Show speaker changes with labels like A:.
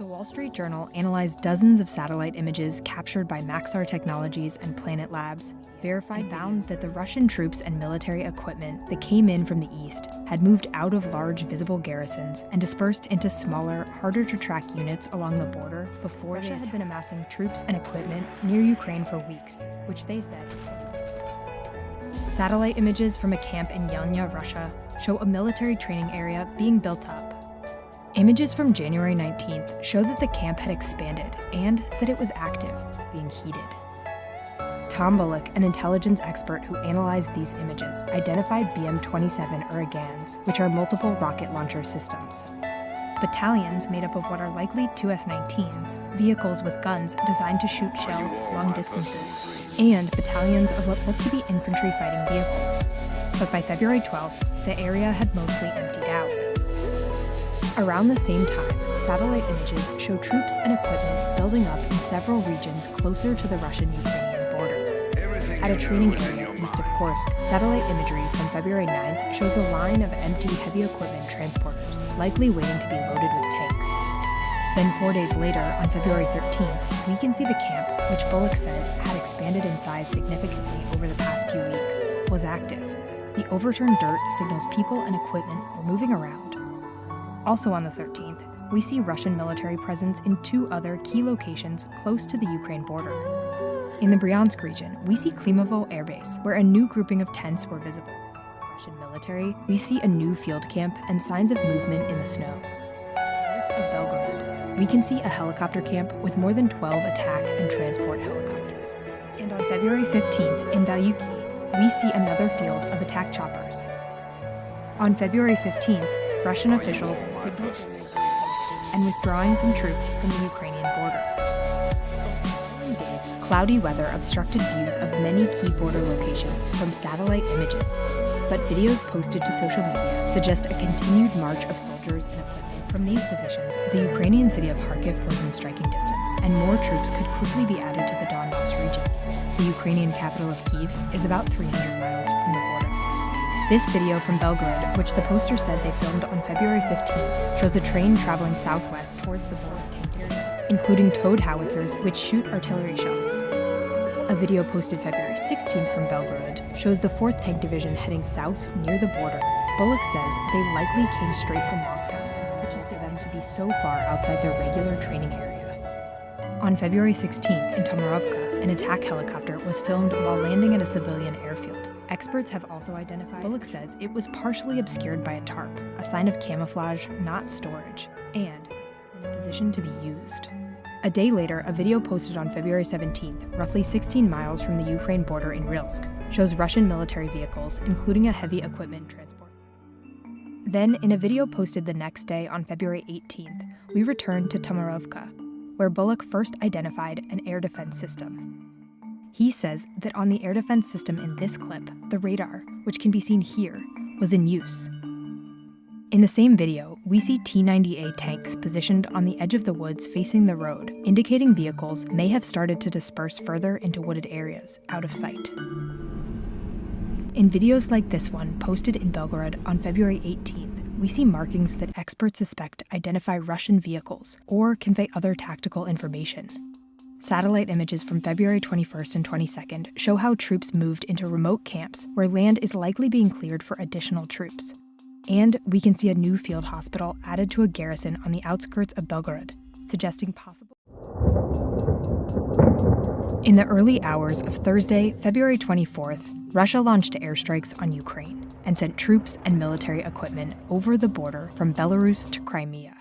A: The Wall Street Journal analyzed dozens of satellite images captured by Maxar Technologies and Planet Labs, found that the Russian troops and military equipment that came in from the east had moved out of large visible garrisons and dispersed into smaller, harder-to-track units along the border before Russia had been amassing troops and equipment near Ukraine for weeks, which they said. Satellite images from a camp in Yelnya, Russia, show a military training area being built up. Images from January 19th show that the camp had expanded and that it was active, being heated. Tom Bullock, an intelligence expert who analyzed these images, identified BM-27 Uragans, which are multiple rocket launcher systems. Battalions made up of what are likely 2 S-19s, vehicles with guns designed to shoot shells long distances, and battalions of what looked to be infantry fighting vehicles. But by February 12th, the area had mostly emptied out. Around the same time, satellite images show troops and equipment building up in several regions closer to the Russian-Ukrainian border. At a training area east of Kursk, satellite imagery from February 9th shows a line of empty heavy equipment transporters, likely waiting to be loaded with tanks. Then 4 days later, on February 13th, we can see the camp, which Bullock says had expanded in size significantly over the past few weeks, was active. The overturned dirt signals people and equipment were moving around. Also on the 13th, we see Russian military presence in 2 other key locations close to the Ukraine border. In the Bryansk region, we see Klimovo Air Base, where a new grouping of tents were visible. Russian military, we see a new field camp and signs of movement in the snow. North of Belgorod, we can see a helicopter camp with more than 12 attack and transport helicopters. And on February 15th, in Balyuki, we see another field of attack choppers. On February 15th, Russian officials signaled and withdrawing some troops from the Ukrainian border. In days, cloudy weather obstructed views of many key border locations from satellite images, but videos posted to social media suggest a continued march of soldiers and equipment. From these positions, the Ukrainian city of Kharkiv was in striking distance, and more troops could quickly be added to the Donbas region. The Ukrainian capital of Kyiv is about 300 miles from the border. This video from Belgorod, which the poster said they filmed on February 15th, shows a train traveling southwest towards the border tank area, including towed howitzers which shoot artillery shells. A video posted February 16th from Belgorod shows the 4th Tank Division heading south near the border. Bullock says they likely came straight from Moscow, which is them to be so far outside their regular training area. On February 16th in Tomarovka, an attack helicopter was filmed while landing at a civilian airfield. Experts have also identified, Bullock says it was partially obscured by a tarp, a sign of camouflage, not storage, and was in a position to be used. A day later, a video posted on February 17th, roughly 16 miles from the Ukraine border in Rilsk, shows Russian military vehicles, including a heavy equipment transport. Then, in a video posted the next day on February 18th, we returned to Tomarovka, where Bullock first identified an air defense system. He says that on the air defense system in this clip, the radar, which can be seen here, was in use. In the same video, we see T-90A tanks positioned on the edge of the woods facing the road, indicating vehicles may have started to disperse further into wooded areas, out of sight. In videos like this one, posted in Belgorod on February 18th, we see markings that experts suspect identify Russian vehicles or convey other tactical information. Satellite images from February 21st and 22nd show how troops moved into remote camps where land is likely being cleared for additional troops. And we can see a new field hospital added to a garrison on the outskirts of Belgorod, suggesting possible. In the early hours of Thursday, February 24th, Russia launched airstrikes on Ukraine and sent troops and military equipment over the border from Belarus to Crimea.